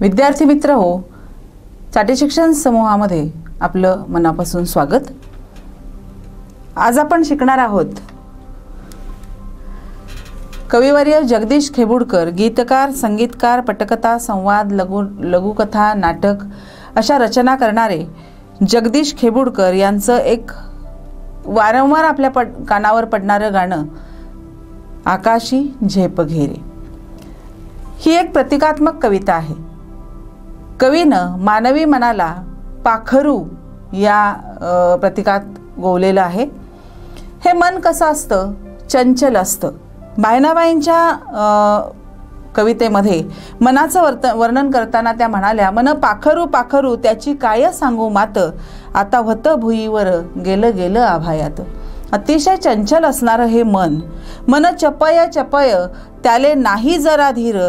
विद्यार्थी मित्र हो, चाटे शिक्षण समूहामध्ये आपलं मनापासून स्वागत। आज आपण शिकणार आहोत कविवर्य जगदीश खेबुडकर, गीतकार, संगीतकार, पटकथा, संवाद, लघुकथा, नाटक अशा रचना करणारे जगदीश खेबुडकर यांचं एक वारंवार आपल्या कानावर पडणारं गाणं आकाशी झेप घेरे। ही एक प्रतिकात्मक कविता आहे। कवीनं मानवी मनाला पाखरू या प्रतीकात गोवलेलं आहे। हे मन कसं असतं, चंचल असतं। बहिणाबाईंच्या कवितेमध्ये मनाचं वर्णन करताना त्या म्हणाल्या, मन पाखरू पाखरू त्याची काय सांगू मात, आता व्हत भुईवर गेलं गेलं आभायात। अतिशय चंचल असणारं हे मन चपय चपय त्याले नाही जरा धीर,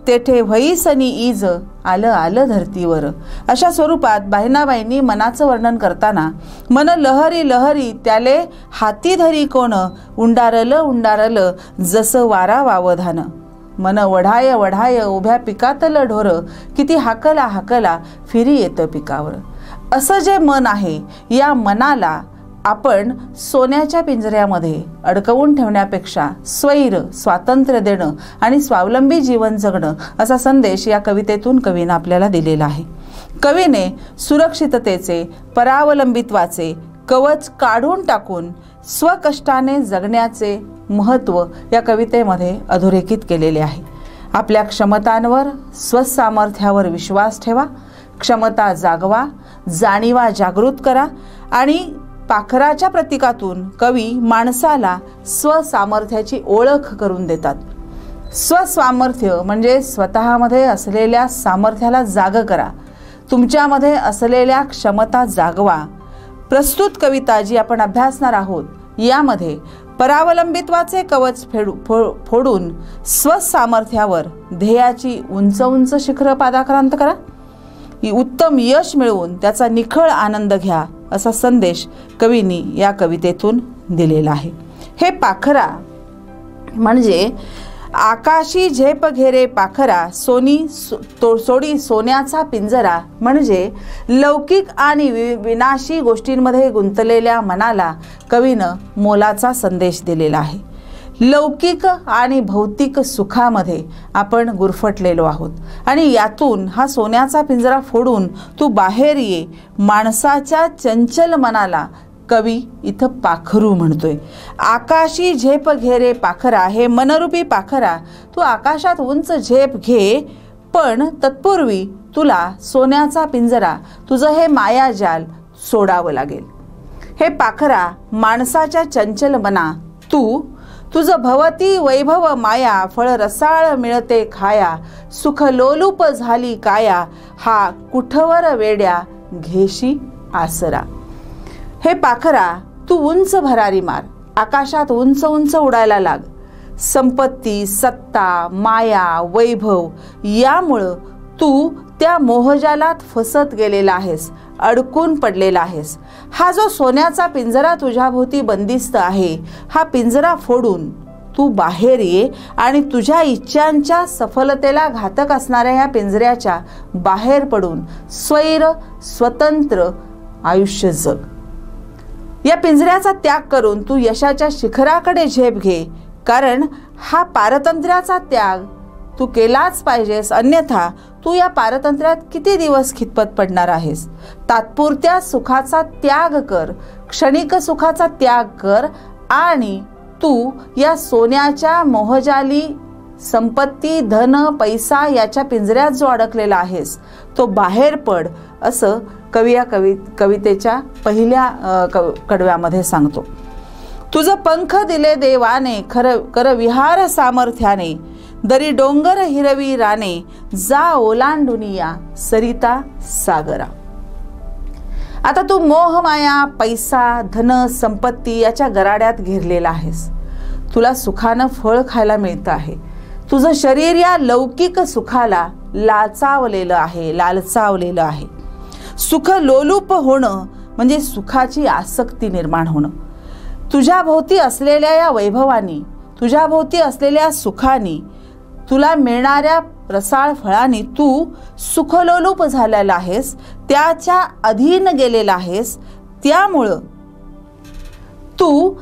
तेठे व्हईसनी ईज आलं आलं धरतीवर। अशा स्वरूपात बहिणाबाईंनी मनाचं वर्णन करताना मन लहरी लहरी त्याले हाती धरी कोण, उंडारलं उंडारलं जसं वारा वावधान। मन वढाय वढाय उभ्या पिकातलं ढोर, किती हाकला हाकला फिरी येतं पिकावर। असं जे मन आहे, या मनाला आपण सोन्याच्या पिंजऱ्यामध्ये अडकवून ठेवण्यापेक्षा स्वैर, स्वातंत्र्य देणं आणि स्वावलंबी जीवन जगणं असा संदेश या कवितेतून कवीने आपल्याला दिलेला आहे। कवीने सुरक्षिततेचे, परावलंबित्वाचे कवच काढून टाकून स्वकष्टाने जगण्याचे महत्त्व या कवितेमध्ये अधोरेखित केलेले आहे। आपल्या क्षमतांवर, स्वसामर्थ्यावर विश्वास ठेवा, क्षमता जागवा, जाणीवा जागृत करा। आणि पाखराच्या प्रतीकातून कवी माणसाला स्वसामर्थ्याची ओळख करून देतात। स्वसामर्थ्य म्हणजे स्वतःमध्ये असलेल्या सामर्थ्याला जाग करा, तुमच्यामध्ये असलेल्या क्षमता जागवा। प्रस्तुत कविता जी आपण अभ्यासणार आहोत, यामध्ये परावलंबित्वाचे कवच फोडून स्वसामर्थ्यावर ध्येयाची उंच उंच शिखर पादाक्रांत करा, उत्तम यश मिळवून त्याचा निखळ आनंद घ्या असा संदेश कवींनी या कवितेतून दिलेला आहे। हे पाखरा म्हणजे आकाशी झेप घेरे पाखरा, सोडी सोन्याचा पिंजरा म्हणजे लौकिक आणि विनाशी गोष्टींमध्ये गुंतलेल्या मनाला कवीनं मोलाचा संदेश दिलेला आहे। लौकिक आणि भौतिक सुखामध्ये आपण गुरफटलेलो आहोत आणि यातून हा सोन्याचा पिंजरा फोडून तू बाहेर ये। माणसाच्या चंचल मनाला कवी इथं पाखरू म्हणतोय। आकाशी झेप घेरे पाखरा, हे मनरूपी पाखरा तू आकाशात उंच झेप घे, पण तत्पूर्वी तुला सोन्याचा पिंजरा, तुझं हे मायाजाल सोडावं लागेल। हे पाखरा माणसाच्या चंचल मना, तुझं भवती वैभव माया, फळ रसाळ मिळते खाया, सुख लोलूप झाली काया, हा कुठवर वेड्या घेशी आसरा। हे पाखरा तू उंच भरारी मार, आकाशात उंच उंच उडायला लाग। संपत्ती, सत्ता, माया, वैभव यामुळं तू त्या मोहजालात फसत गेलेला आहेस, अडकून पडलेला आहेस। हा जो सोन्याचा पिंजरा तुझ्याभोवती बंदिस्त आहे, हा पिंजरा फोडून तू बाहेर ये आणि तुझ्या इच्छांच्या सफलतेला घातक असणाऱ्या या पिंजऱ्याच्या बाहेर पडून स्वैर स्वतंत्र आयुष्य जग। या पिंजऱ्याचा त्याग करून तू यशाच्या शिखराकडे झेप घे, कारण हा पारतंत्र्याचा त्याग तू केलाच पाहिजेस, अन्यथा तू या पारतंत्र्यात किती दिवस खितपत पडणार आहेस। तात्पुरत्या सुखाचा त्याग कर, क्षणिक सुखाचा त्याग कर आणि तू या सोन्याच्या मोहजाली संपत्ती, धन, पैसा याच्या पिंजऱ्यात जो अडकलेला आहेस तो बाहेर पड, असं कवी या कवितेच्या पहिल्या कडव्यामध्ये सांगतो। तुझं पंख दिले देवाने, कर विहार सामर्थ्याने, दरी डोंगर हिरवी राने, जा ओलांडून या सरिता सागरा। आता तू मोहमाया, पैसा, धन, संपत्ती याच्या गराड्यात घेरलेला आहेस। तुला सुखानं फळ खायला मिळतं आहे। तुझं शरीर या लौकिक सुखाला लालचावलेलं आहे। सुख लोलूप होणं म्हणजे सुखाची आसक्ती निर्माण होणं। तुझ्या भोवती असलेल्या या वैभवानी, तुझ्या भोवती असलेल्या सुखानी तुला मिळणाऱ्या रसाळ फळांनी तू सुखलोलूप झालेला आहेस, त्याच्या अधीन गेलेला आहेस. त्यामुळं तू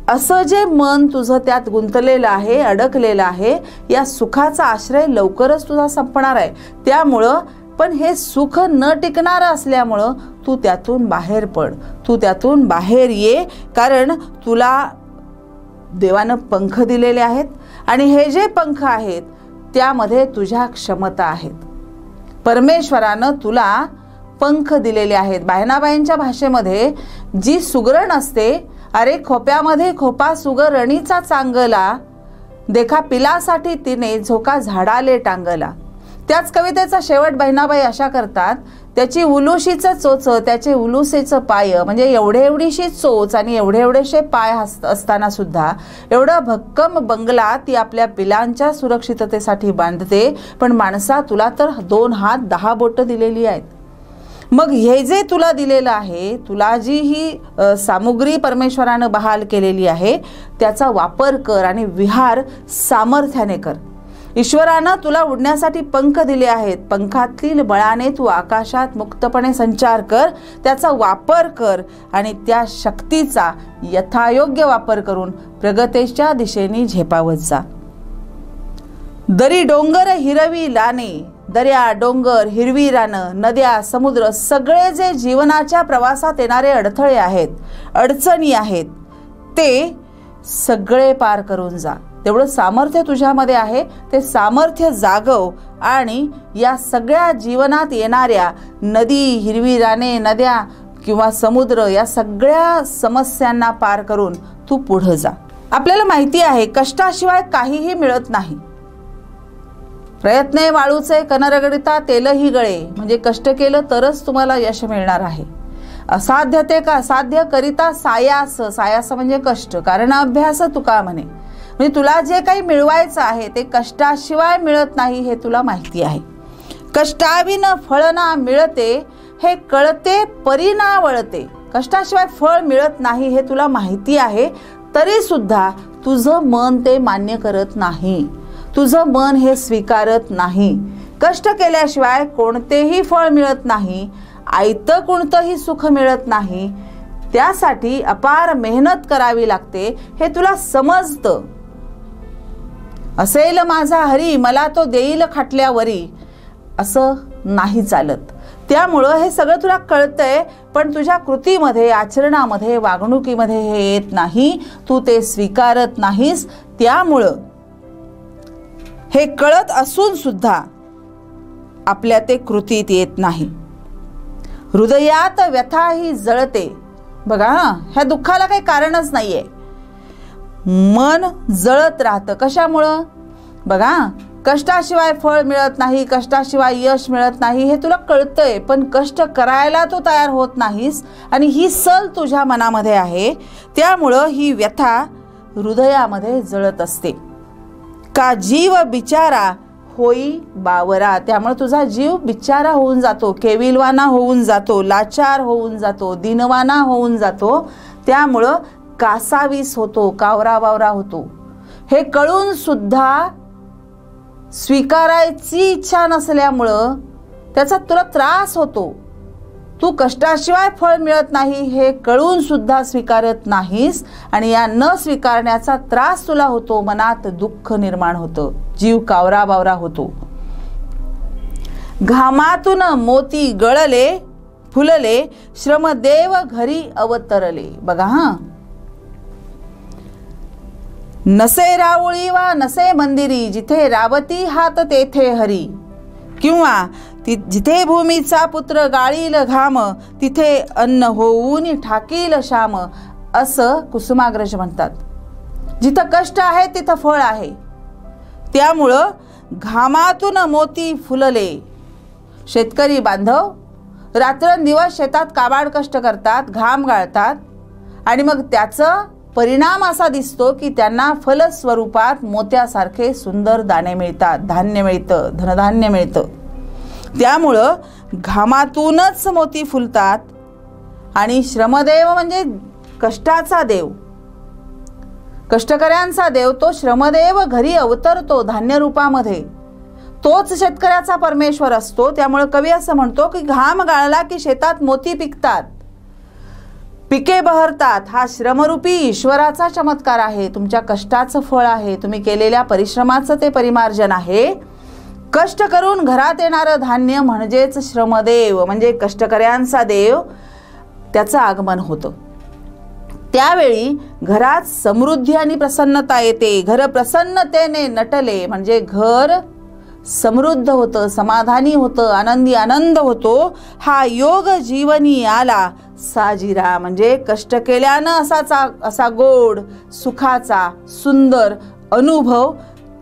असं जे मन तुझं त्यात गुंतलेलं आहे, अडकलेलं आहे, या सुखाचा आश्रय लवकरच तुझा संपणार आहे. त्यामुळं पण हे सुख न टिकणारं असल्यामुळं तू त्यातून बाहेर पड, तू त्यातून बाहेर ये. कारण तुला देवानं पंख दिलेले आहेत आणि हे जे पंख आहेत त्यामध्ये तुझ्या क्षमता आहेत. परमेश्वरानं तुला पंख दिलेले आहेत. बहिणाबाईंच्या भाषेमध्ये जी सुगरण असते, अरे खोप्यामध्ये खोपा सुगरणीचा चांगला, देखा पिलासाठी तिने झोका झाडाले टांगला. त्याच कवितेचा शेवट बहिणाबाई अशा करतात, त्याची उलुशीचं चोच, त्याचे उलुसेचं पाय. म्हणजे एवढीशी चोच आणि एवढेसे पाय असताना सुद्धा एवढा भक्कम बंगला ती आपल्या पिलांच्या सुरक्षिततेसाठी बांधते. पण माणसा, तुला तर 2 हात 10 बोटं दिलेली आहेत. मग हे जे तुला दिलेलं आहे, तुला जी ही सामुग्री परमेश्वरानं बहाल केलेली आहे, त्याचा वापर कर आणि विहार सामर्थ्याने कर. ईश्वरानं तुला उडण्यासाठी पंख दिले आहेत. पंखातील बळाने तू आकाशात मुक्तपणे संचार कर, त्याचा वापर कर आणि त्या शक्तीचा यथायोग्य वापर करून प्रगतीच्या दिशेने झेपावत जा. दरी डोंगर हिरवी लाने, दर्या डोंगर हिरवी रानं, नद्या समुद्र, सगळे जे जीवनाच्या प्रवासात येणारे अडथळे आहेत, अडचणी आहेत, ते सगळे पार करून जा. तेवढं सामर्थ्य तुझ्यामध्ये आहे, ते सामर्थ्य जागव आणि या सगळ्या जीवनात येणाऱ्या नदी, हिरवी राने, नद्या किंवा समुद्र, या सगळ्या समस्यांना पार करून तू पुढे जा. आपल्याला माहिती आहे कष्टाशिवाय काहीही मिळत नाही. प्रयत्ने वाळूचे कनरगडिता तेलही गळे. म्हणजे कष्ट केलं तरच तुम्हाला यश मिळणार आहे. असाध्य ते का साध्य करिता सायास, सायास म्हणजे कष्ट, कारण अभ्यास तुका म्हणे. म्हणजे तुला जे काही मिळवायचं आहे ते कष्टाशिवाय मिळत नाही हे तुला माहिती आहे. कष्टाविन फळ ना मिळते हे कळते परी ना वळते. कष्टाशिवाय फळ मिळत नाही हे तुला माहिती आहे, तरी सुद्धा तुझं मन ते मान्य करत नाही, तुझं मन हे स्वीकारत नाही. कष्ट केल्याशिवाय कोणतेही फळ मिळत नाही, आयतं कोणतंही सुख मिळत नाही. त्यासाठी अपार मेहनत करावी लागते, हे तुला समजतं. असेल माझा हरी मला तो देईल खाटल्यावरी, असं नाही चालत. त्यामुळं हे सगळं तुला कळतंय, पण तुझ्या कृतीमध्ये, आचरणामध्ये, वागणुकीमध्ये हे येत नाही, तू ते स्वीकारत नाहीस. त्यामुळं हे कळत असून सुद्धा आपल्या ते कृतीत येत नाही. हृदयात व्यथा ही जळते. बघा, ह्या दुःखाला काही कारणच नाहीये. मन जळत राहतं. कशामुळं? बघा, कष्टाशिवाय फळ मिळत नाही, कष्टाशिवाय यश मिळत नाही हे तुला कळतंय, पण कष्ट करायला तू तयार होत नाहीस आणि ही सल तुझ्या मनामध्ये आहे. त्यामुळं ही व्यथा हृदयामध्ये जळत असते. का जीव बिचारा होई बावरा. त्यामुळे तुझा जीव बिचारा होऊन जातो, केविलवाना होऊन जातो, लाचार होऊन जातो, दिनवाना होऊन जातो. त्यामुळं कासावीस होतो, कावरा बावरा होतो. हे कळून सुद्धा स्वीकारायची इच्छा नसल्यामुळं त्याचा तुला त्रास होतो. तू कष्टाशिवाय फळ मिळत नाही हे कळून सुद्धा स्वीकारत नाहीस आणि या न स्वीकारण्याचा त्रास तुला होतो. मनात दुःख निर्माण होतं, जीव कावरा बावरा होतो. घामातून मोती गळले फुलले, श्रमदेव घरी अवतरले. बघा, हा, नसे राऊळी वा नसे मंदिरी, जिथे रावती हात तेथे हरी. किंवा जिथे भूमीचा पुत्र गाळील घाम, तिथे अन्न होऊन ठाकील श्याम, असं कुसुमाग्रज म्हणतात. जिथं कष्ट आहे तिथं फळ आहे. त्यामुळं घामातून मोती फुलले. शेतकरी बांधव रात्रंदिवस शेतात काबाड कष्ट करतात, घाम गाळतात आणि मग त्याचा परिणाम असा दिसतो की त्यांना फलस्वरूपात मोत्यासारखे सुंदर दाणे मिळतात, धान्य मिळतं, धनधान्य मिळतं. त्यामुळं घामातूनच मोती फुलतात आणि श्रमदेव म्हणजे कष्टाचा देव, कष्टकऱ्यांचा देव, तो श्रमदेव घरी अवतरतो धान्य रूपामध्ये. तोच शेतकऱ्याचा परमेश्वर असतो. त्यामुळे कवी असं म्हणतो की घाम गाळला की शेतात मोती पिकतात, पिके बहरतात. हा श्रमरूपी ईश्वराचा चमत्कार आहे. तुमच्या कष्टाचं फळ आहे, तुम्ही केलेल्या परिश्रमाचं ते परिमार्जन आहे. कष्ट करून घरात येणारं धान्य म्हणजेच श्रमदेव, म्हणजे कष्टकऱ्यांचा देव, त्याचं आगमन होतं. त्यावेळी घरात समृद्धी आणि प्रसन्नता येते. घर प्रसन्नतेने नटले म्हणजे घर समृद्ध होतं, समाधानी होतं, आनंदी आनंद होतो. हा योग जीवनी आला साजिरा, म्हणजे कष्ट केल्यानं असा गोड सुखाचा सुंदर अनुभव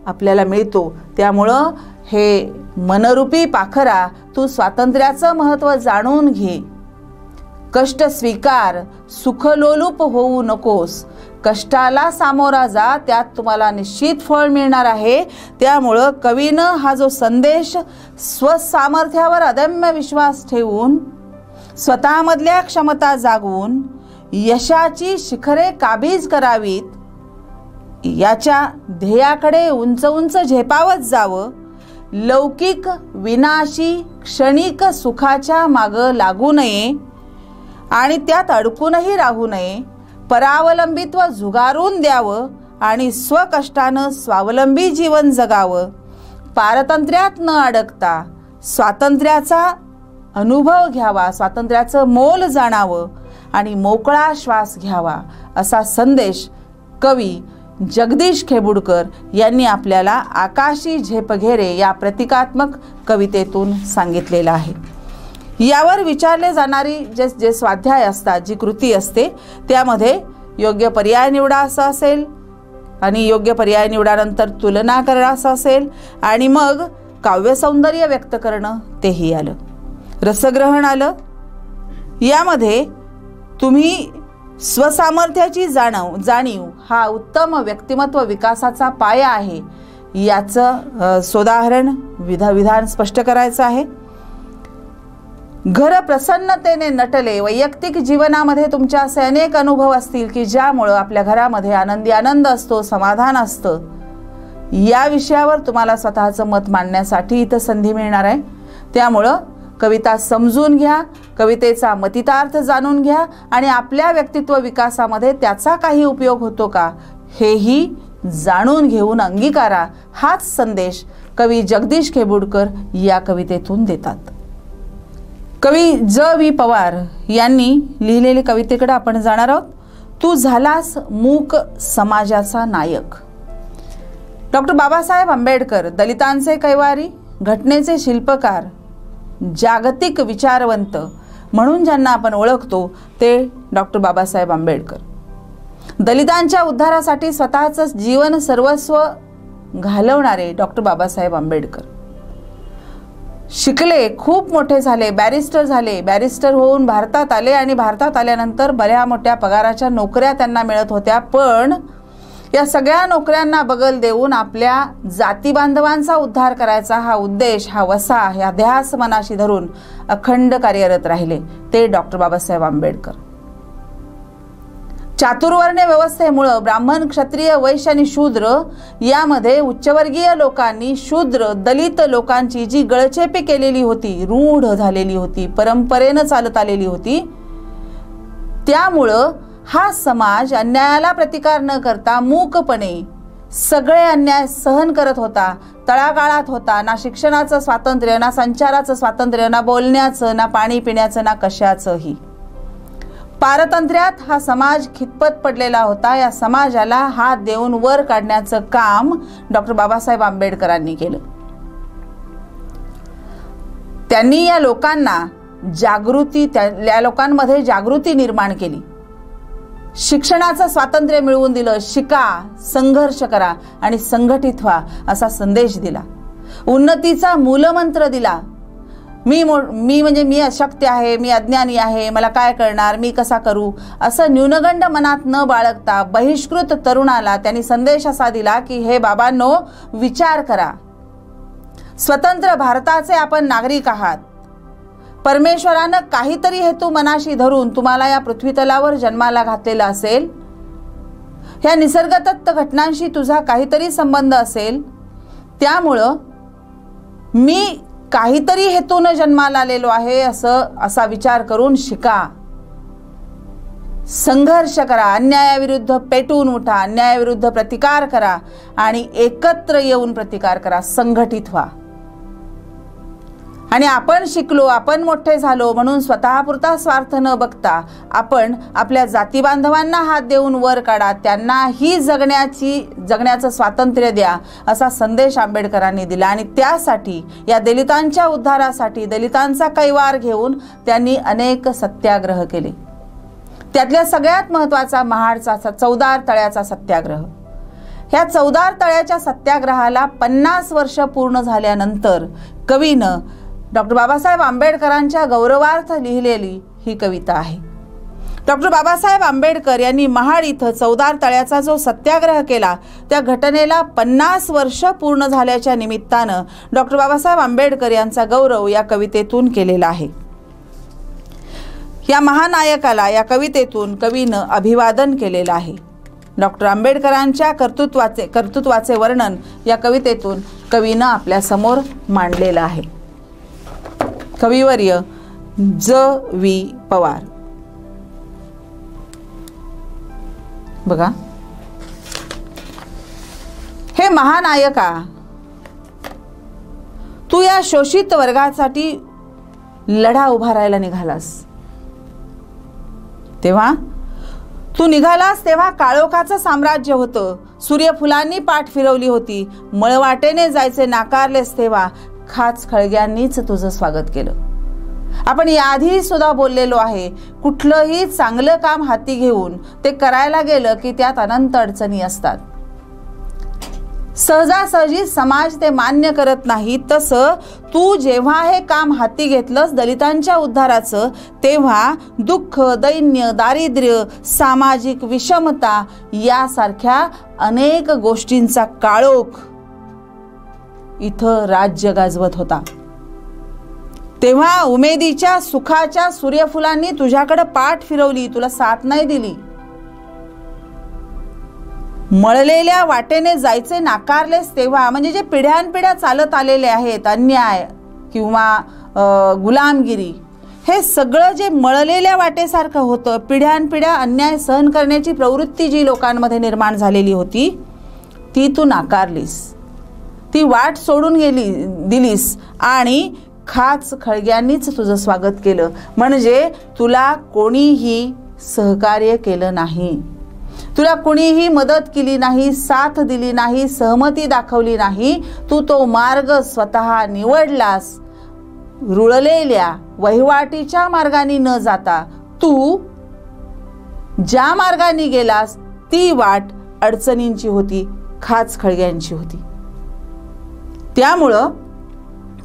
आपल्याला मिळतो. त्यामुळं हे मनरूपी पाखरा, तू स्वातंत्र्याचं महत्त्व जाणून घे. कष्ट स्वीकार, सुखलोलूप होऊ नकोस. कष्टाला सामोरा जा, त्यात तुम्हाला निश्चित फळ मिळणार आहे. त्यामुळं कवीनं हा जो संदेश स्वसामर्थ्यावर अदम्य विश्वास ठेवून, स्वतःमधल्या क्षमता जागवून यशाची शिखरे काबीज करावीत, याच्या ध्येयाकडे उंच उंच झेपावत जावं. लौकिक विनाशी क्षणिक सुखाच्या मागं लागू नये आणि त्यात अडकूनही राहू नये. परावलंबित्व झुगारून द्यावं आणि स्वकष्टानं स्वावलंबी जीवन जगावं. पारतंत्र्यात न अडकता स्वातंत्र्याचा अनुभव घ्यावा, स्वातंत्र्याचं मोल जाणावं आणि मोकळा श्वास घ्यावा, असा संदेश कवी जगदीश खेबुडकर यांनी आपल्याला आकाशी झेपघेरे या प्रतिकात्मक कवितेतून सांगितलेलं आहे. यावर विचारले जाणारी जे स्वाध्याय असतात, जी कृती असते, त्यामध्ये योग्य पर्याय निवडा असं असेल आणि योग्य पर्याय निवडानंतर तुलना करा असं असेल आणि मग काव्य सौंदर्य व्यक्त करणं तेही आलं, रसग्रहण आलं. यामध्ये तुम्ही स्वसामर्थ्याची जाणीव हा उत्तम व्यक्तिमत्व विकासाचा पाया आहे, याचं सोदाहरण विधान स्पष्ट करायचं आहे. घर प्रसन्नतेने नटले. वैयक्तिक जीवनामध्ये तुमच्या असे अनेक अनुभव असतील की ज्यामुळं आपल्या घरामध्ये आनंदी आनंद असतो, समाधान असतं. या विषयावर तुम्हाला स्वतःचं मत मांडण्यासाठी इथं संधी मिळणार आहे. त्यामुळं कविता समजून घ्या, कवितेचा मतितार्थ जाणून घ्या आणि आपल्या व्यक्तित्व विकासामध्ये त्याचा काही उपयोग होतो का हेही जाणून घेऊन अंगीकारा. हाच संदेश कवी जगदीश खेबुडकर या कवितेतून देतात. कवी ज.वी. पवार यांनी लिहिलेली कवितेकडे आपण जाणार आहोत. तू झालास मूक समाजाचा नायक. डॉक्टर बाबासाहेब आंबेडकर, दलितांचे कैवारी, घटनेचे शिल्पकार, जागतिक विचारवंत म्हणून ज्यांना आपण ओळखतो ते डॉक्टर बाबासाहेब आंबेडकर. दलितांच्या उद्धारासाठी स्वतःचं जीवन सर्वस्व घालवणारे डॉक्टर बाबासाहेब आंबेडकर. शिकले, खूप मोठे झाले, बॅरिस्टर झाले, बॅरिस्टर होऊन भारतात आले आणि भारतात आल्यानंतर बऱ्या मोठ्या पगाराच्या नोकऱ्या त्यांना मिळत होत्या. पण या सगळ्या नोकऱ्यांना बगल देऊन आपल्या जाती बांधवांचा उद्धार करायचा हा उद्देश, हा वसा, हा ध्यास मनाशी धरून अखंड कार्यरत राहिले ते डॉक्टर बाबासाहेब आंबेडकर. चातुर्वर्ण्य व्यवस्थेमुळे ब्राह्मण, क्षत्रिय, वैश्य आणि शूद्र यामध्ये उच्चवर्गीय लोकांनी शूद्र दलित लोकांची जी गळचेपी केलेली होती, रूढ झालेली होती, परंपरेनं चालत आलेली होती, त्यामुळं हा समाज अन्यायाला प्रतिकार न करता मूकपणे सगळे अन्याय सहन करत होता, तळागाळात होता. ना शिक्षणाचं स्वातंत्र्य, ना संचाराचं स्वातंत्र्य, ना बोलण्याचं, ना पाणी पिण्याचं, ना कशाचंही. पारतंत्र्यात हा समाज खितपत पडलेला होता. या समाजाला हात देऊन वर काढण्याचं काम डॉक्टर बाबासाहेब आंबेडकरांनी केलं. त्यांनी या लोकांमध्ये जागृती निर्माण केली. शिक्षणाचं स्वातंत्र्य मिळवून दिलं. शिका, संघर्ष करा आणि संघटित व्हा असा संदेश दिला. उन्नतीचा मूलमंत्र दिला. मी अशक्य आहे, मी अज्ञानी आहे, मला काय करणार, मी कसा करू, असं न्यूनगंड मनात न बाळगता बहिष्कृत तरुणाला त्यांनी संदेश असा दिला की हे बाबांनो, विचार करा. स्वतंत्र भारताचे आपण नागरिक आहात. परमेश्वरानं काहीतरी हेतू मनाशी धरून तुम्हाला या पृथ्वीतलावर जन्माला घातलेला असेल. ह्या निसर्गदत्त घटनांशी तुझा काहीतरी संबंध असेल. त्यामुळं मी काहीतरी हेतून जन्माला आलेलो आहे असा विचार करून शिका, संघर्ष करा, अन्यायाविरुद्ध पेटून उठा, अन्यायाविरुद्ध प्रतिकार करा आणि एकत्र येऊन प्रतिकार करा, संघटित व्हा. आणि आपण शिकलो, आपण मोठे झालो म्हणून स्वतःपुरता स्वार्थ न बघता आपण आपल्या जाती बांधवांना हात देऊन वर काढा, त्यांनाही जगण्याचं स्वातंत्र्य द्या असा संदेश आंबेडकरांनी दिला. आणि त्यासाठी या दलितांच्या उद्धारासाठी दलितांचा कैवार घेऊन त्यांनी अनेक सत्याग्रह केले. त्यातल्या सगळ्यात महत्त्वाचा महाडचा चौदार तळ्याचा सत्याग्रह. ह्या चौदार तळ्याच्या सत्याग्रहाला 50 वर्ष पूर्ण झाल्यानंतर कवीनं डॉक्टर बाबासाहेब आंबेडकरांच्या गौरवार्थ लिहिलेली ही कविता आहे. डॉक्टर बाबासाहेब आंबेडकर यांनी महाड इथं चौदार तळ्याचा जो सत्याग्रह केला त्या घटनेला 50 वर्ष पूर्ण झाल्याच्या निमित्तानं डॉक्टर बाबासाहेब आंबेडकर यांचा गौरव या कवितेतून केलेला आहे. या महानायकाला या कवितेतून कवीनं अभिवादन केलेलं आहे. डॉक्टर आंबेडकरांच्या कर्तृत्वाचे वर्णन या कवितेतून कवीनं आपल्या समोर मांडलेलं आहे. कविवर्य ज.वी. पवार. बघा, हे महानायका, तू या शोषित वर्गासाठी लढा उभारायला निघालास. तेव्हा तू निघालास तेव्हा काळोखाचं साम्राज्य होतं, सूर्यफुलांनी पाठ फिरवली होती, मळवाटेने जायचे नाकारलेस तेव्हा खाच खळग्यांनीच तुझं स्वागत केलं. आपण याआधी सुद्धा बोललेलो आहे, कुठलंही चांगलं काम हाती घेऊन ते करायला गेलं की त्यात अनंत अडचणी असतात. सहजासहजी समाज ते मान्य करत नाही. तसं तू जेव्हा हे काम हाती घेतलंस दलितांच्या उद्धाराचं, तेव्हा दुःख, दैन्य, दारिद्र्य, सामाजिक विषमता यासारख्या अनेक गोष्टींचा काळोख इथं राज्य गाजवत होता. तेव्हा उमेदीच्या सुखाच्या सूर्यफुलांनी तुझ्याकडे पाठ फिरवली, तुला साथ नाही दिली. मळलेल्या वाटेने जायचे नाकारलेस तेव्हा, म्हणजे जे पिढ्यानपिढ्या चालत आलेले आहेत अन्याय किंवा गुलामगिरी, हे सगळं जे मळलेल्या वाटेसारखं होतं, पिढ्यानपिढ्या अन्याय सहन करण्याची प्रवृत्ती जी लोकांमध्ये निर्माण झालेली होती ती तू नाकारलीस, ती वाट सोडून दिलीस आणि खाच खळग्यांनीच तुझं स्वागत केलं. म्हणजे तुला कोणीही सहकार्य केलं नाही, तुला कुणीही मदत केली नाही, साथ दिली नाही, सहमती दाखवली नाही. तू तो मार्ग स्वतः निवडलास. रुळलेल्या वहिवाटीच्या मार्गाने न जाता तू ज्या मार्गाने गेलास ती वाट अडचणींची होती, खाच खळग्यांची होती. त्यामुळं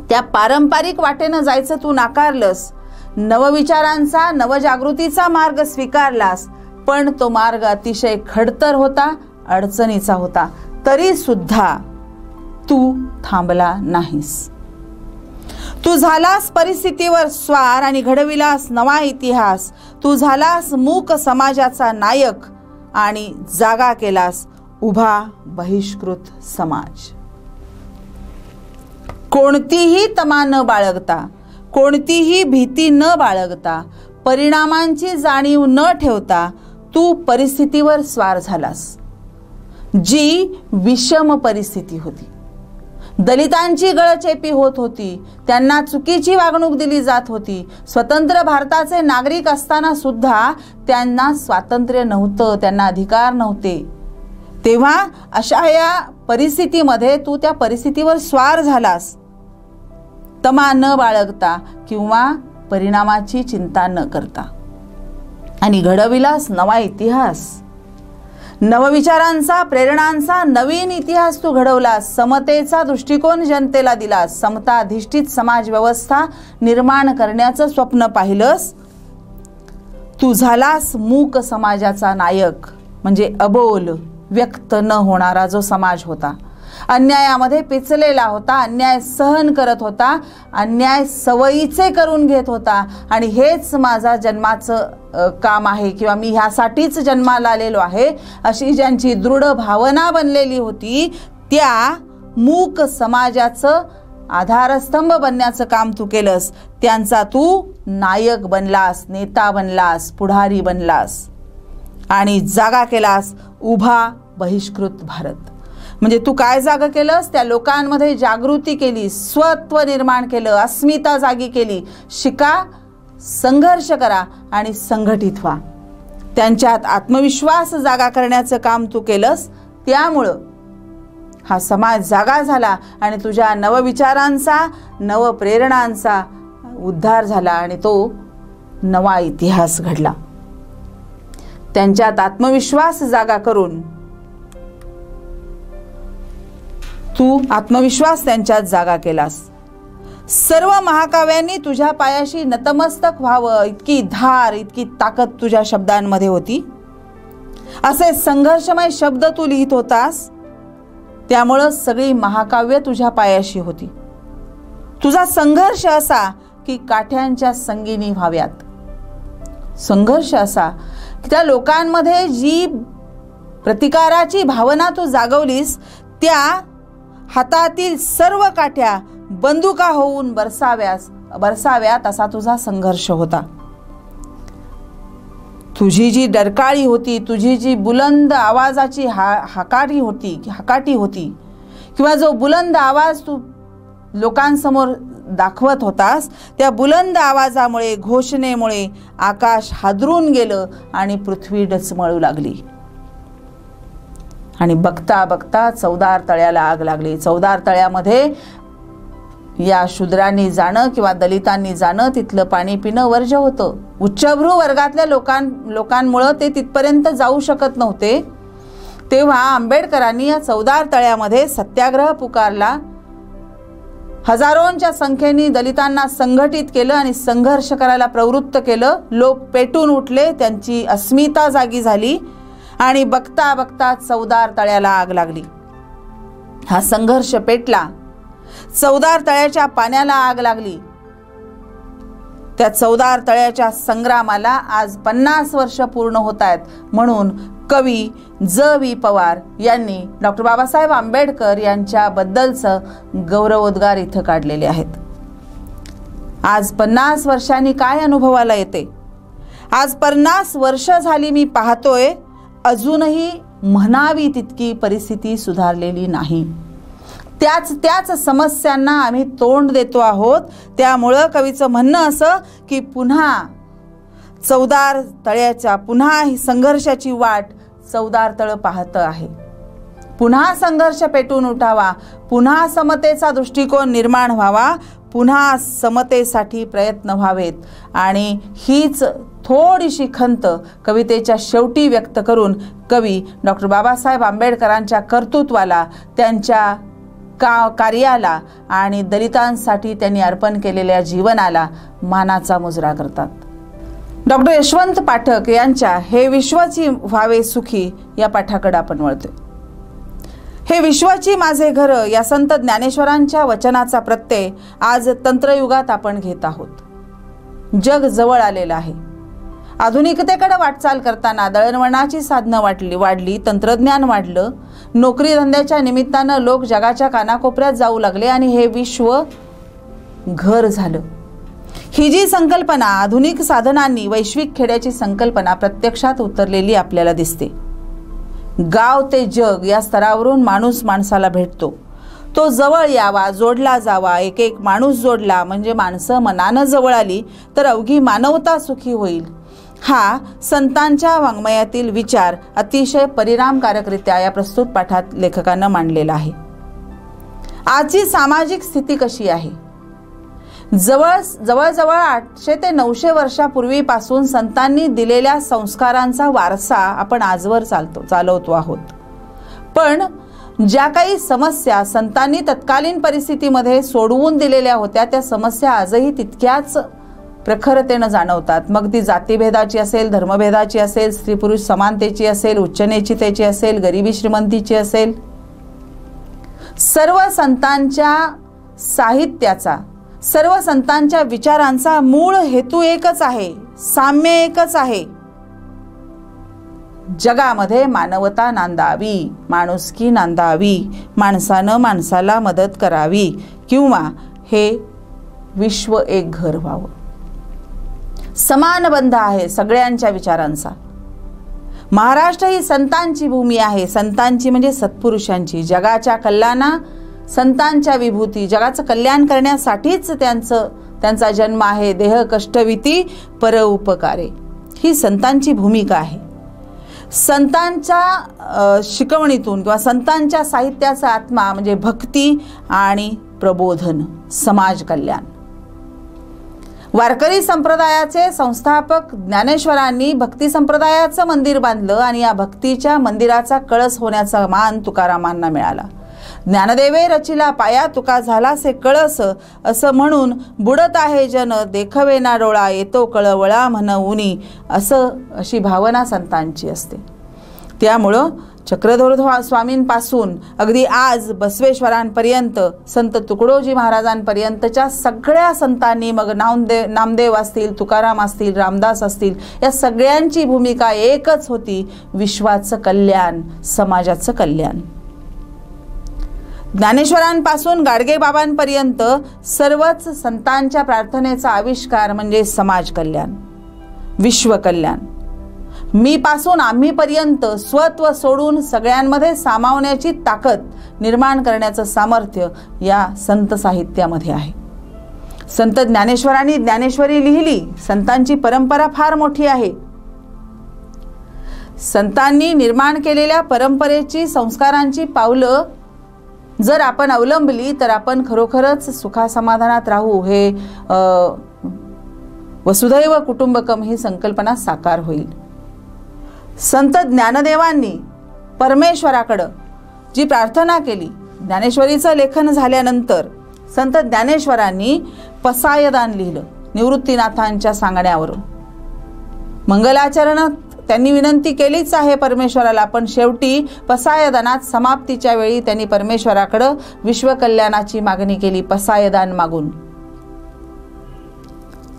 त्या पारंपरिक वाटेनं जायचं तू नाकारलंस, नवविचारांचा नवजागृतीचा मार्ग स्वीकारलास, पण तो मार्ग अतिशय खडतर होता, अडचणीचा होता. तरी सुद्धा तू थांबला नाहीस. तू झालास परिस्थितीवर स्वार आणि घडविलास नवा इतिहास. तू झालास मूक समाजाचा नायक आणि जागा केलास उभा बहिष्कृत समाज. कोणतीही तमा न बाळगता, कोणतीही भीती न बाळगता, परिणामांची जाणीव न ठेवता तू परिस्थितीवर स्वार झालास. जी विषम परिस्थिती होती, दलितांची गळचेपी होत होती, त्यांना चुकीची वागणूक दिली जात होती, स्वतंत्र भारताचे नागरिक असताना सुद्धा त्यांना स्वातंत्र्य नव्हतं, त्यांना अधिकार नव्हते. तेव्हा अशा या परिस्थितीमध्ये तू त्या परिस्थितीवर स्वार झालास, तमा न बाळगता किंवा परिणामाची चिंता न करता, आणि घडविलास नवा इतिहास. नवविचारांचा, प्रेरणांचा नवीन इतिहास तू घडवलास. समतेचा दृष्टिकोन जनतेला दिलास. समता अधिष्ठित समाज व्यवस्था निर्माण करण्याचं स्वप्न पाहिलंस. तू झालास मूक समाजाचा नायक, म्हणजे अबोल, व्यक्त न होणारा जो समाज होता, अन्यायामध्ये पिचलेला होता, अन्याय सहन करत होता, अन्याय सवयीचे करून घेत होता. आणि हेच माझा जन्माचं काम आहे किंवा मी ह्यासाठीच जन्माला आलेलो आहे अशी ज्यांची दृढ भावना बनलेली होती, त्या मूक समाजाचं आधारस्तंभ बनण्याचं काम तू केलंस, त्यांचा तू नायक बनलास, नेता बनलास, पुढारी बनलास आणि जागा केलास उभा बहिष्कृत भारत. म्हणजे तू काय जागा केलंस, त्या लोकांमध्ये जागृती केली, स्वत्व निर्माण केलं, अस्मिता जागी केली. शिका, संघर्ष करा आणि संघटित व्हा. त्यांच्यात आत्मविश्वास जागा करण्याचं काम तू केलंस. त्यामुळं हा समाज जागा झाला आणि तुझ्या नवविचारांचा, नवप्रेरणांचा उद्धार झाला आणि तो नवा इतिहास घडला. त्यांच्यात आत्मविश्वास जागा करून तू आत्मविश्वास त्यांच्यात जागा केलास. सर्व महाकाव्यांनी तुझ्या पायाशी नतमस्तक व्हावं इतकी धार, इतकी ताकद तुझ्या शब्दांमध्ये होती. असे संघर्षमय शब्द तू लिहित होतास. त्यामुळं सगळी महाकाव्य तुझ्या पायाशी होती. तुझा संघर्ष असा की काठ्यांच्या संगीनी व्हाव्यात. संघर्ष असा की त्या लोकांमध्ये जी प्रतिकाराची भावना तू जागवलीस, त्या हातातील सर्व काठ्या बंदुका होऊन बरसाव्यात असा तुझा संघर्ष होता. तुझी जी डरकाळी होती, तुझी जी बुलंद आवाजाची हकाटी होती किंवा जो बुलंद आवाज तू लोकांसमोर दाखवत होतास, त्या बुलंद आवाजामुळे, घोषणेमुळे आकाश हादरून गेलं आणि पृथ्वी डचमळू लागली. आणि बघता बघता चौदार तळ्याला आग लागली. चौदार तळ्यामध्ये या शूद्रांनी जाणं किंवा दलितांनी जाणं, तिथलं पाणी पिणं वर्ज्य होतं. उच्चभ्रू वर्गातल्या लोकांमुळं ते तिथपर्यंत जाऊ शकत नव्हते. तेव्हा आंबेडकरांनी या चौदार तळ्यामध्ये सत्याग्रह पुकारला. हजारोंच्या संख्येने दलितांना संघटित केलं आणि संघर्ष करायला प्रवृत्त केलं. लोक पेटून उठले, त्यांची अस्मिता जागी झाली आणि बघता बघता चौदार तळ्याला आग लागली. हा संघर्ष पेटला. चौदार तळ्याच्या पाण्याला आग लागली. त्या चौदार तळ्याच्या संग्रामाला आज 50 वर्ष पूर्ण होत आहेत. म्हणून कवी ज.वी. पवार यांनी डॉक्टर बाबासाहेब आंबेडकर यांच्याबद्दलचं गौरवोद्गार इथं काढलेले आहेत. आज 50 वर्षांनी काय अनुभवाला येते? आज 50 वर्ष झाली मी पाहतोय, अजूनही म्हणावी तितकी परिस्थिती सुधारलेली नाही. त्याच समस्यांना आम्ही तोंड देतो आहोत. त्यामुळं कवीचं म्हणणं असं की पुन्हा चौदार तळ्याच्या, पुन्हा ही संघर्षाची वाट चौदार तळ पाहत आहे. पुन्हा संघर्ष पेटून उठावा, पुन्हा समतेचा दृष्टिकोन निर्माण व्हावा, पुन्हा समतेसाठी प्रयत्न व्हावेत. आणि हीच थोडीशी खंत कवितेच्या शेवटी व्यक्त करून कवी डॉक्टर बाबासाहेब आंबेडकरांच्या कर्तृत्वाला, त्यांच्या कार्याला आणि दलितांसाठी त्यांनी अर्पण केलेल्या जीवनाला मानाचा मुजरा करतात. डॉक्टर यशवंत पाठक यांच्या हे विश्वाची व्हावे सुखी या पाठाकडे आपण वळतोय. हे विश्वाची माझे घर या संत ज्ञानेश्वरांच्या वचनाचा प्रत्यय आज तंत्रयुगात आपण घेत आहोत. जग जवळ आलेलं आहे. आधुनिकतेकडे वाटचाल करताना दळणवळणाची साधनं वाढली, तंत्रज्ञान वाढलं, नोकरी धंद्याच्या निमित्तानं लोक जगाच्या कानाकोपऱ्यात जाऊ लागले आणि हे विश्व घर झालं. ही जी संकल्पना आधुनिक साधनांनी वैश्विक खेड्याची संकल्पना प्रत्यक्षात उतरलेली आपल्याला दिसते. गाव ते जग या स्तरावरून माणूस माणसाला भेटतो. तो जवळ यावा, जोडला जावा. एक एक माणूस जोडला म्हणजे माणसं मनानं जवळ आली तर अवघी मानवता सुखी होईल. हा संतांच्या वाङ्मयातील विचार अतिशय परिणामकारकरित्या या प्रस्तुत पाठात लेखकांना मांडलेला आहे. आजची सामाजिक स्थिती कशी आहे? जवळजवळ 800 ते 900 वर्षापूर्वीपासून संतांनी दिलेल्या संस्कारांचा वारसा आपण आजवर चालवतो आहोत. पण ज्या काही समस्या संतांनी तत्कालीन परिस्थितीमध्ये सोडवून दिलेल्या होत्या, त्या समस्या आजही तितक्याच प्रखरतेनं जाणवतात. मग ती जातीभेदाची असेल, धर्मभेदाची असेल, स्त्री पुरुष समानतेची असेल, उच्चनीचतेची असेल, गरिबी श्रीमंतीची असेल. सर्व संतांच्या साहित्याचा, सर्व संतांच्या विचारांचा मूळ हेतू एकच आहे, साम्य एकच आहे. जगामध्ये मानवता नांदावी, माणुसकी नांदावी, माणसानं माणसाला मदत करावी, किंवा हे विश्व एक घर व्हावं. समान बंध आहे सगळ्यांच्या विचारांचा. महाराष्ट्र ही संतांची भूमी आहे. संतांची म्हणजे सत्पुरुषांची. जगाच्या कल्याणा संतांच्या विभूती, जगाचं कल्याण करण्यासाठीच त्यांचा जन्म आहे. देह कष्टविती पर उपकारे, ही संतांची भूमिका आहे. संतांच्या शिकवणीतून किंवा संतांच्या साहित्याचा आत्मा म्हणजे भक्ती आणि प्रबोधन, समाज कल्याण. वारकरी संप्रदायाचे संस्थापक ज्ञानेश्वरांनी भक्ती संप्रदायाचं मंदिर बांधलं आणि या भक्तीच्या मंदिराचा कळस होण्याचा मान तुकारामांना मिळाला. ज्ञानदेवे रचिला पाया, तुका झालासे कळस, असं म्हणून बुडत आहे जन, देखवे ना डोळा, येतो कळवळा म्हणूनी, अशी भावना संतांची असते. त्यामुळं चक्रधर स्वामींपासून अगदी आज बसवेश्वरांपर्यंत, संत तुकडोजी महाराजांपर्यंतच्या सगळ्या संतांनी, मग नामदेव असतील, तुकाराम असतील, रामदास असतील, या सगळ्यांची भूमिका एकच होती, विश्वाचं कल्याण, समाजाचं कल्याण. ज्ञानेश्वरांपासून गाडगेबाबांपर्यंत सर्वच संतांच्या प्रार्थनेचा आविष्कार म्हणजे समाज कल्याण, विश्व कल्याण. मी पासून आम्हीपर्यंत स्वत्व सोडून सगळ्यांमध्ये सामावण्याची ताकद निर्माण करण्याचं सामर्थ्य या संत साहित्यामध्ये आहे. संत ज्ञानेश्वरांनी ज्ञानेश्वरी लिहिली. संतांची परंपरा फार मोठी आहे. संतांनी निर्माण केलेल्या परंपरेची, संस्कारांची पावलं जर आपण अवलंबली तर आपण खरोखरच सुखासमाधानात राहू. हे वसुधैव कुटुंबकम ही संकल्पना साकार होईल. संत ज्ञानदेवांनी परमेश्वराकडं जी प्रार्थना केली, ज्ञानेश्वरीचं लेखन झाल्यानंतर संत ज्ञानेश्वरांनी पसायदान लिहिलं निवृत्तीनाथांच्या सांगण्यावरून. मंगलाचरणात त्यांनी विनंती केलीच आहे परमेश्वराला, पण शेवटी पसायदानात समाप्तीच्या वेळी त्यांनी परमेश्वराकडं विश्वकल्याणाची मागणी केली, पसायदान मागून.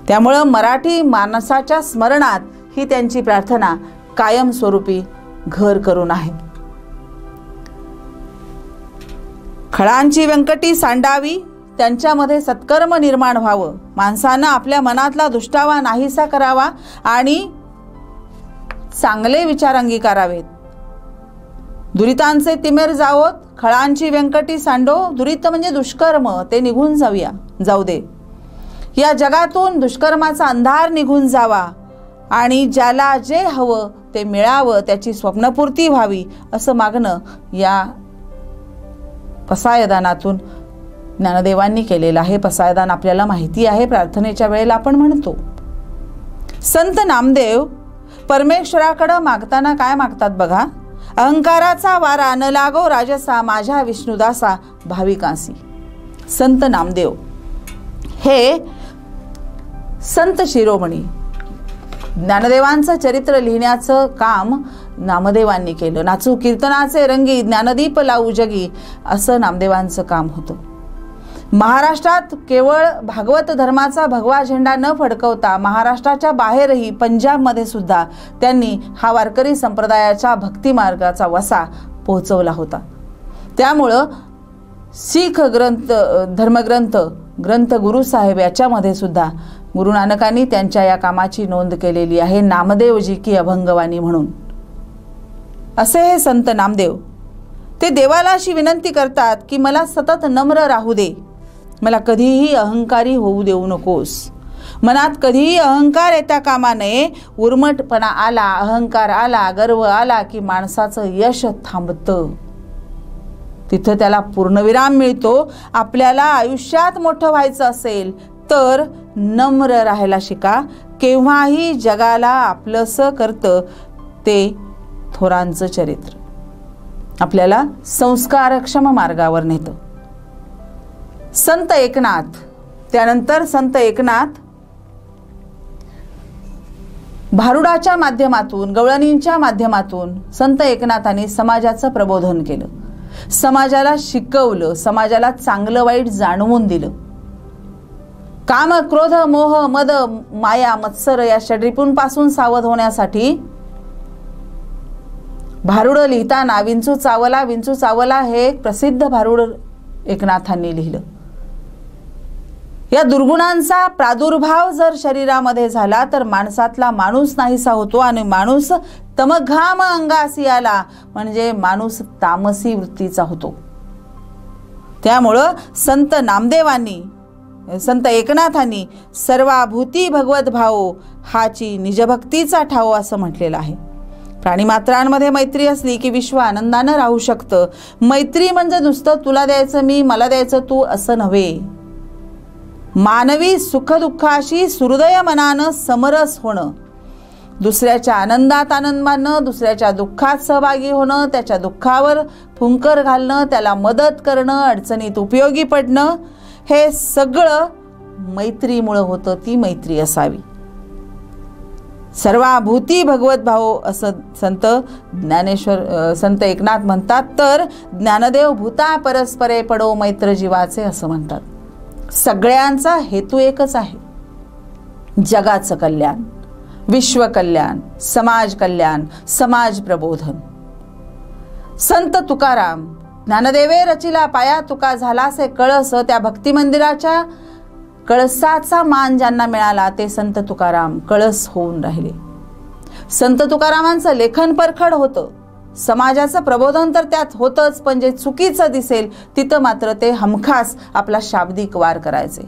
त्यामुळं मराठी माणसाच्या स्मरणात ही त्यांची प्रार्थना कायमस्वरूपी घर करून आहे. खळांची व्यंकटी सांडावी, त्यांच्यामध्ये सत्कर्म निर्माण व्हावं, माणसानं आपल्या मनातला दुष्टावा नाहीसा करावा आणि चांगले विचार अंगीकारावेत. दुरितांचे तिमेर जावोत, खळांची व्यंकटी सांडो, दुरित म्हणजे दुष्कर्म, ते निघून जाऊ दे. या जगातून दुष्कर्माचा अंधार निघून जावा आणि ज्याला जे हवं ते मिळावं, त्याची स्वप्नपूर्ती व्हावी, असं मागणं या पसायदानातून ज्ञानदेवांनी केलेलं आहे. पसायदान आपल्याला माहिती आहे, प्रार्थनेच्या वेळेला आपण म्हणतो. संत नामदेव परमेश्वराकडे मागताना काय मागतात बघा. अहंकाराचा वारा न लागो राजसा, माझ्या विष्णुदासा भाविकांसी. संत नामदेव हे संत शिरोमणी, ज्ञानदेवांचं चरित्र लिहिण्याचं काम नामदेवांनी केलं. नाचू कीर्तनाचे रंगी, ज्ञानदीप लावू जगी, असं नामदेवांचं काम होतं. महाराष्ट्रात केवळ भागवत धर्माचा भगवा झेंडा न फडकवता महाराष्ट्राच्या बाहेरही पंजाबमध्ये सुद्धा त्यांनी हा वारकरी संप्रदायाच्या भक्ती मार्गाचा वसा पोहोचवला होता. त्यामुळं शीख धर्मग्रंथ गुरु साहेब याच्यामध्ये सुद्धा गुरु नानकांनी त्यांच्या या कामाची नोंद केलेली आहे, नामदेवजी की अभंगवाणी म्हणून. असे हे संत नामदेव, ते देवाला अशी विनंती करतात की मला सतत नम्र राहू दे, मला कधीही अहंकारी होऊ देऊ नकोस. मनात कधीही अहंकार येता कामा नये. उर्मटपणा आला, अहंकार आला, गर्व आला की माणसाचं यश थांबतं, तिथं त्याला पूर्णविराम मिळतो. आपल्याला आयुष्यात मोठं व्हायचं असेल तर नम्र राहायला शिका. केव्हाही जगाला आपलंसं करतं ते थोरांचं चरित्र आपल्याला संस्कारक्षम मार्गावर नेतं. संत एकनाथ, त्यानंतर संत एकनाथ भारुडाच्या माध्यमातून, गवळणींच्या माध्यमातून संत एकनाथांनी समाजाचं प्रबोधन केलं, समाजाला शिकवलं, समाजाला चांगलं वाईट जाणवून दिलं. काम, क्रोध, मोह, मद, माया, मत्सर या षड्रिपूंपासून सावध होण्यासाठी भारुड लिहिताना विंचू चावला हे एक प्रसिद्ध भारुड एकनाथांनी लिहिलं. या दुर्गुणांचा प्रादुर्भाव जर शरीरामध्ये झाला तर माणसातला माणूस नाहीसा होतो आणि माणूस तमघाम अंगासी आला म्हणजे माणूस तामसी वृत्तीचा होतो. त्यामुळं संत एकनाथांनी सर्वाभूती भगवत भाव हाची निजभक्तीचा ठाव असं म्हटलेलं आहे. प्राणीमात्रांमध्ये मैत्री असली की विश्व आनंदानं राहू शकतं. मैत्री म्हणजे नुसतं तुला द्यायचं मी, मला द्यायचं तू असं नव्हे. मानवी सुखदुःखाशी सुहृदय मनानं समरस होणं, दुसऱ्याच्या आनंदात आनंद मानणं, दुसऱ्याच्या दुःखात सहभागी होणं, त्याच्या दुःखावर फुंकर घालणं, त्याला मदत करणं, अडचणीत उपयोगी पडणं, हे सगळं मैत्रीमुळं होतं. ती मैत्री असावी. सर्वाभूती भगवत भाव असं संत एकनाथ म्हणतात. तर ज्ञानदेव भूता परस्परे पडो मैत्र जीवाचे असं म्हणतात. सगळ्यांचा हेतू एकच आहे, जगाचं कल्याण, विश्व कल्याण, समाज कल्याण, समाज प्रबोधन. संत तुकाराम ज्ञानदेवे रचिला पाया तुका झालासे कळस, त्या भक्ती मंदिराच्या कळसाचा मान ज्यांना मिळाला ते संत तुकाराम कळस होऊन राहिले. संत तुकारामांचं लेखन परखड होतं. समाजाचं प्रबोधन तर त्यात होतंच, पण जे चुकीचं दिसेल तिथं मात्र ते हमखास आपला शाब्दिक वार करायचे.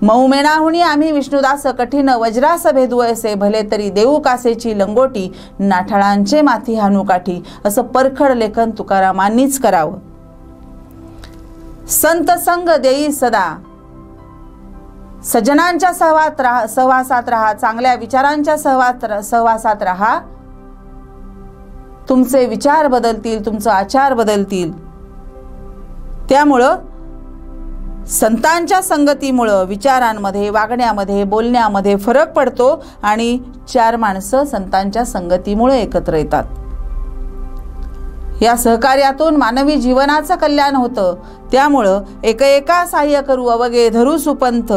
मऊ मेणाहुणी आम्ही विष्णुदास कठीण वज्रास भेदू असे, भले तरी देऊ कासेची लंगोटी नाठाळांचे माथी हानू काठी, असं परखड लेखन तुकारामांनीच करावं. संत संग देई सदा, सज्जनांच्या सहवासात राहा, चांगल्या विचारांच्या सहवासात राहा. तुमचे विचार बदलतील, तुमचे आचार बदलतील. त्यामुळं संतांच्या संगतीमुळं विचारांमध्ये, वागण्यामध्ये, बोलण्यामध्ये फरक पडतो आणि चार माणसं संतांच्या संगतीमुळे एकत्र येतात. या सहकार्यातून मानवी जीवनाचं कल्याण होतं. त्यामुळं एका सहाय्य करू अवघे धरू सुपंथ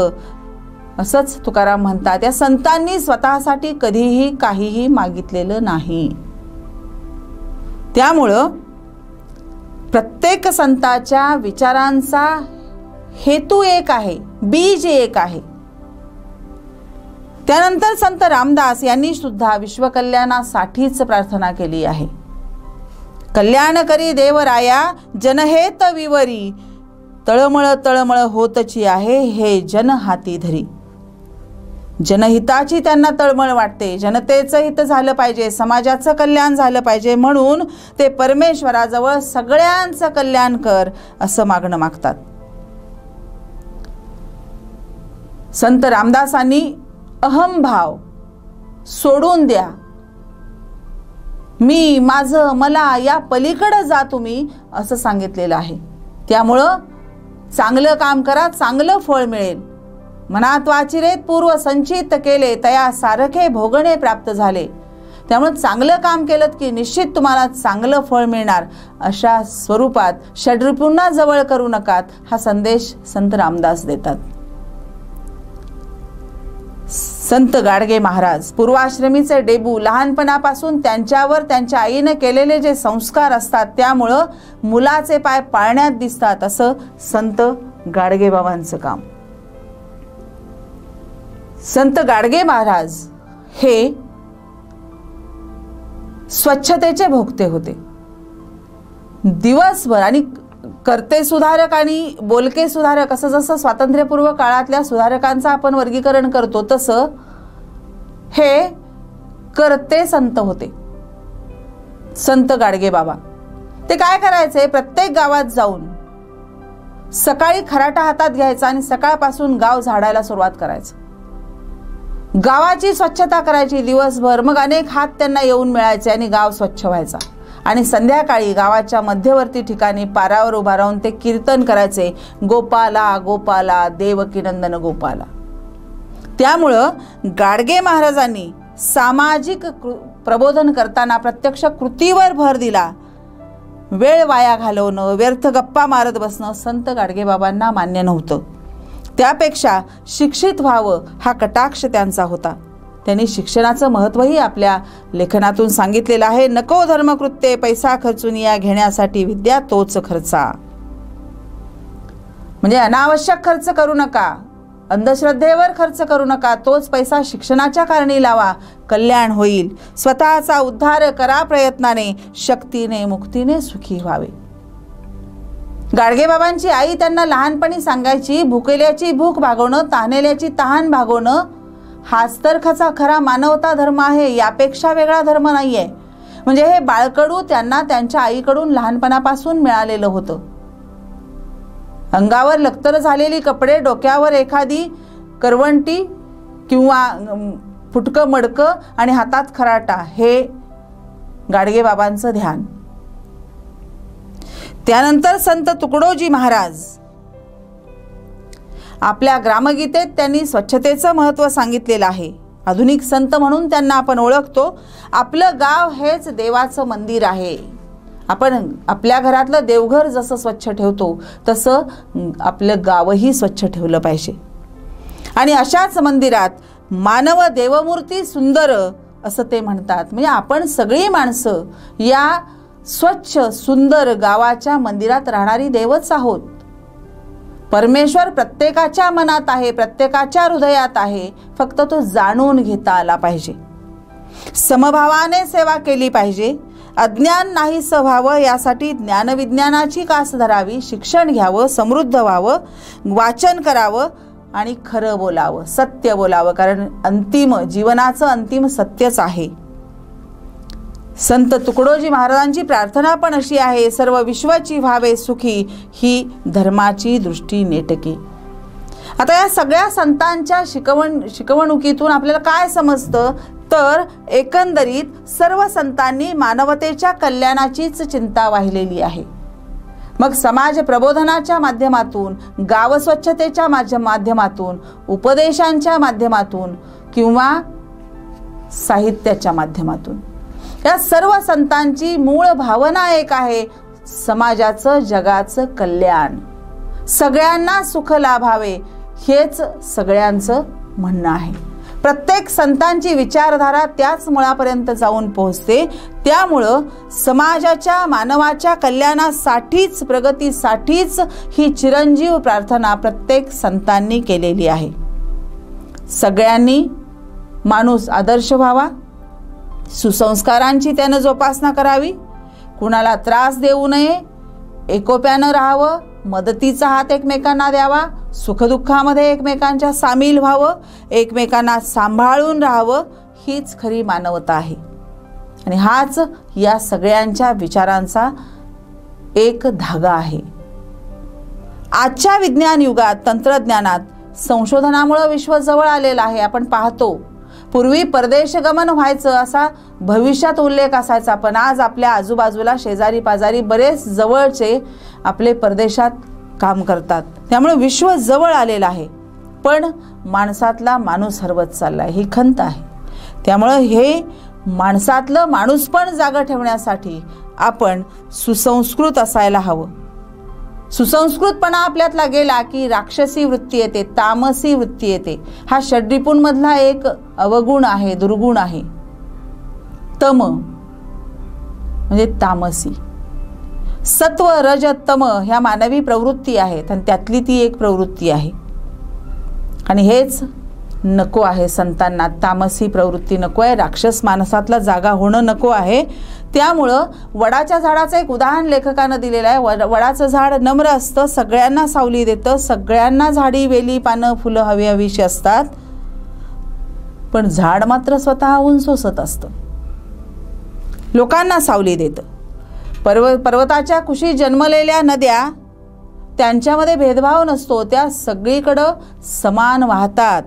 असंच तुकाराम म्हणतात. या संतांनी स्वतःसाठी कधीही काहीही मागितलेलं नाही. त्यामुळं प्रत्येक संताच्या विचारांचा हेतू एक आहे, बीज एक आहे. त्यानंतर संत रामदास यांनी सुद्धा विश्वकल्याणासाठीच प्रार्थना केली आहे. कल्याण करी देवराया जनहेत विवरी, तळमळ तळमळ होतची आहे हे जन हाती धरी. जनहिताची त्यांना तळमळ वाटते. जनतेचं हित झालं पाहिजे, समाजाचं कल्याण झालं पाहिजे, म्हणून ते परमेश्वराजवळ सगळ्यांचं कल्याण कर असं मागणं मागतात. संत रामदासांनी अहंभाव सोडून द्या, मी माझं मला या पलीकडे जा तुम्ही असं सांगितलेलं आहे. त्यामुळं चांगलं काम करा, चांगलं फळ मिळेल. मनात वाचिरेत पूर्व संचित केले, तया सारखे भोगणे प्राप्त झाले. त्यामुळे चांगलं काम केलं की निश्चित तुम्हाला चांगलं फळ मिळणार. अशा स्वरूपात षड्रिपूंना जवळ करू नका हा संदेश संत रामदास देतात. संत गाडगे महाराज पूर्वाश्रमीचे डेबू, लहानपणापासून त्यांच्यावर त्यांच्या आईने केलेले जे संस्कार असतात त्यामुळं मुलाचे पाय पाळण्यात दिसतात असं संत गाडगे बाबांचं काम. संत गाडगे महाराज हे स्वच्छतेचे भोक्ते होते. दिवसभर आणि करते सुधारक आणि बोलके सुधारक असं जसं स्वातंत्र्यपूर्व काळातल्या सुधारकांचं आपण वर्गीकरण करतो तसं हे करते संत होते. संत गाडगे बाबा ते काय करायचे, प्रत्येक गावात जाऊन सकाळी खराटा हातात घ्यायचा आणि सकाळपासून गाव झाडायला सुरुवात करायचं. गावाची स्वच्छता करायची दिवसभर, मग अनेक हात त्यांना येऊन मिळायचे आणि गाव स्वच्छ व्हायचा. आणि संध्याकाळी गावाच्या मध्यवर्ती ठिकाणी पारावर उभा राहून ते कीर्तन करायचे, गोपाला गोपाला देवकी नंदन गोपाला. त्यामुळं गाडगे महाराजांनी सामाजिक प्रबोधन करताना प्रत्यक्ष कृतीवर भर दिला. वेळ वाया घालवणं, व्यर्थ गप्पा मारत बसणं संत गाडगे बाबांना मान्य नव्हतं. त्यापेक्षा शिक्षित व्हावं हा कटाक्ष त्यांचा होता. त्यांनी शिक्षणाचं महत्त्वही आपल्या लेखनातून सांगितलेलं आहे. नको धर्मकृत्ये पैसा खर्चून या, घेण्यासाठी विद्या तोच खर्चा. म्हणजे अनावश्यक खर्च करू नका, अंधश्रद्धेवर खर्च करू नका, तोच पैसा शिक्षणाच्या कारणी लावा, कल्याण होईल. स्वतःचा उद्धार करा प्रयत्नाने, शक्तीने मुक्तीने सुखी व्हावे. गाडगेबाबांची आई त्यांना लहानपणी सांगायची, भुकेल्याची भूक भागवणं, तहानेल्याची तहान भागवणं हाच तर खरा मानवता धर्म आहे, यापेक्षा वेगळा धर्म नाहीये. म्हणजे हे बाळकडू त्यांना त्यांच्या आईकडून लहानपणापासून मिळालेलं होतं. अंगावर लक्तर झालेली कपडे, डोक्यावर एखादी करवंटी किंवा फुटकं मडकं आणि हातात खराटा, हे गाडगेबाबांचं ध्यान. त्यानंतर संत तुकडोजी महाराज आपल्या ग्रामगीतेत त्यांनी स्वच्छतेचं महत्त्व सांगितलेलं आहे. आधुनिक संत म्हणून त्यांना आपण ओळखतो. आपलं गाव हेच देवाचं मंदिर आहे. आपण आपल्या घरातलं देवघर जसं स्वच्छ ठेवतो तसं आपलं गावही स्वच्छ ठेवलं पाहिजे. आणि अशाच मंदिरात मानव देवमूर्ती सुंदर असं ते म्हणतात. म्हणजे आपण सगळी माणसं या स्वच्छ सुंदर गावाच्या मंदिरात राहणारी देवच आहोत. परमेश्वर प्रत्येकाच्या मनात आहे, प्रत्येकाच्या हृदयात आहे, फक्त तो जाणून घेता आला पाहिजे. समभावाने सेवा केली पाहिजे. अज्ञान नाहीस व्हावं यासाठी ज्ञानविज्ञानाची कास धरावी, शिक्षण घ्यावं, समृद्ध व्हावं, वाचन करावं आणि खरं बोलावं, सत्य बोलावं, कारण अंतिम जीवनाचं अंतिम सत्यच आहे. संत तुकडोजी महाराजांची प्रार्थना पण अशी आहे, सर्व विश्वाची व्हावे सुखी, ही धर्माची दृष्टी नेटकी. आता या सगळ्या संतांच्या शिकवणुकीतून आपल्याला काय समजतं, तर एकंदरीत सर्व संतांनी मानवतेच्या कल्याणाचीच चिंता वाहिलेली आहे. मग समाज प्रबोधनाच्या माध्यमातून, गाव स्वच्छतेच्या माध्यमातून, उपदेशांच्या माध्यमातून किंवा साहित्याच्या माध्यमातून, या सर्व संतांची मूळ भावना एक आहे, समाजाचं जगाचं कल्याण, सगळ्यांना सुख लाभावे, हेच सगळ्यांचं म्हणणं आहे. प्रत्येक संतांची विचारधारा त्याच मुळापर्यंत जाऊन पोहोचते. त्यामुळं समाजाच्या मानवाच्या कल्याणासाठीच, प्रगतीसाठीच ही चिरंजीव प्रार्थना प्रत्येक संतांनी केलेली आहे. सगळ्यांनी माणूस आदर्श व्हावा, सुसंस्कारांची त्यानं जोपासना करावी, कुणाला त्रास देऊ नये, एकोप्यानं राहावं, मदतीचा हात एकमेकांना द्यावा, सुखदुःखामध्ये एकमेकांच्या सामील व्हावं, एकमेकांना सांभाळून राहावं, हीच खरी मानवता आहे. आणि हाच या सगळ्यांच्या विचारांचा एक धागा आहे. आजच्या विज्ञान युगात, तंत्रज्ञानात, संशोधनामुळे विश्व जवळ आलेलं आहे. आपण पाहतो, पूर्वी परदेश गमन व्हायचं असा भविष्यात उल्लेख असायचा, पण आज आपल्या आजूबाजूला शेजारी पाजारी बरेच जवळचे आपले परदेशात काम करतात. त्यामुळे विश्व जवळ आलेलं आहे. पण माणसातला माणूस हरवत चाललाय, ही खंत आहे. त्यामुळे हे माणसातलं माणूसपण जागं ठेवण्यासाठी आपण सुसंस्कृत असायला हवं. सुसंस्कृतपणा आपल्यातला गेला की राक्षसी वृत्ती येते, तामसी वृत्ती येते. हा षड्रिपूंमधला एक अवगुण आहे, दुर्गुण आहे. तम म्हणजे तामसी. सत्व रज तम ह्या मानवी प्रवृत्ती आहेत आणि त्यातली ती एक प्रवृत्ती आहे. आणि हेच नको आहे संतांना. तामसी प्रवृत्ती नको आहे, राक्षस माणसातला जागा होणं नको आहे. त्यामुळं वडाच्या झाडाचं एक उदाहरण लेखकानं दिलेलं आहे. वडाचं झाड नम्र असतं, सगळ्यांना सावली देतं, सगळ्यांना झाडी वेली पानं फुलं हवी हवीशी असतात, पण झाड मात्र स्वतःहून सोसत असतं, लोकांना सावली देतं. पर्वताच्या कुशी जन्मलेल्या नद्या, त्यांच्यामध्ये भेदभाव नसतो, त्या सगळीकडं समान वाहतात.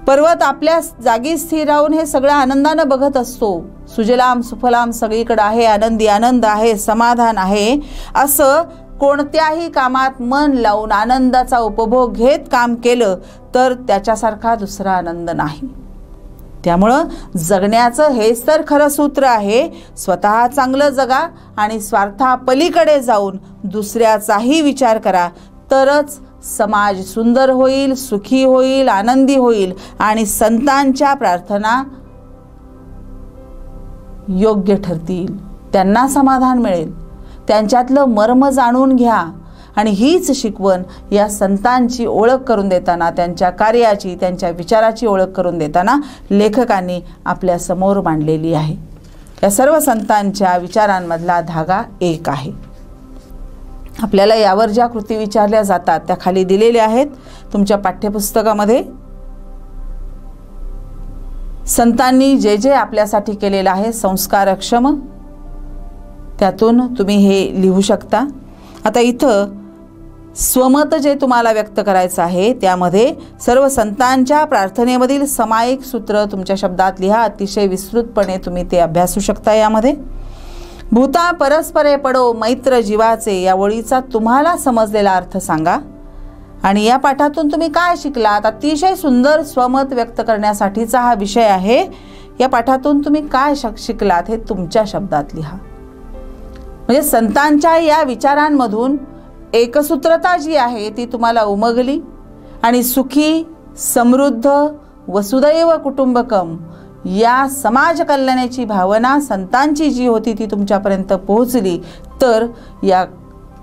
पर्वत आपल्या जागी स्थिर राहून हे सगळं आनंदानं बघत असतो. सुजलाम सुफलाम सगळीकडे आहे, आनंदी आनंद आहे, समाधान आहे. असं कोणत्याही कामात मन लावून आनंदाचा उपभोग घेत काम केलं तर त्याच्यासारखा दुसरा आनंद नाही. त्यामुळं जगण्याचं हेच तर खरं सूत्र आहे. स्वतः चांगलं जगा आणि स्वार्थापलीकडे जाऊन दुसऱ्याचाही विचार करा, तरच समाज सुंदर होईल, सुखी होईल, आनंदी होईल आणि संतांच्या प्रार्थना योग्य ठरतील, त्यांना समाधान मिळेल. त्यांच्यातलं मर्म जाणून घ्या आणि हीच शिकवण या संतांची ओळख करून देताना, त्यांच्या कार्याची, त्यांच्या विचाराची ओळख करून देताना लेखकांनी आपल्या समोर मांडलेली आहे. या सर्व संतांच्या विचारांमधला धागा एक आहे. आपल्याला यावर ज्या कृती विचारल्या जातात त्या खाली दिलेल्या आहेत तुमच्या पाठ्यपुस्तकामध्ये. संतांनी जे जे आपल्यासाठी केलेलं आहे संस्कारक्षम, त्यातून तुम्ही हे लिहू शकता. आता इथं स्वमत जे तुम्हाला व्यक्त करायचं आहे त्यामध्ये सर्व संतांच्या प्रार्थनेमधील समायिक सूत्र तुमच्या शब्दात लिहा. अतिशय विस्तृतपणे तुम्ही ते अभ्यासू शकता. यामध्ये भूता परस्परे पडो मैत्र जीवाचे या ओळीचा तुम्हाला समजलेला अर्थ सांगा आणि या पाठातून तुम्ही काय शिकलात. अतिशय सुंदर स्वमत व्यक्त करण्यासाठीचा हा विषय आहे. या पाठातून तुम्ही काय शिकलात हे तुमच्या शब्दात लिहा. म्हणजे संतांच्या या विचारांमधून एकसूत्रता जी आहे ती तुम्हाला उमगली आणि सुखी, समृद्ध, वसुदैव कुटुंबकम या समाज कल्याणाची भावना संतांची जी होती ती तुमच्यापर्यंत पोहोचली तर या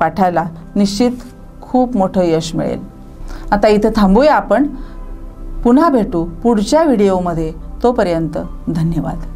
पाठाला निश्चित खूप मोठं यश मिळेल. आता इथं थांबूया आपण. पुन्हा भेटू पुढच्या व्हिडिओमध्ये. तोपर्यंत धन्यवाद.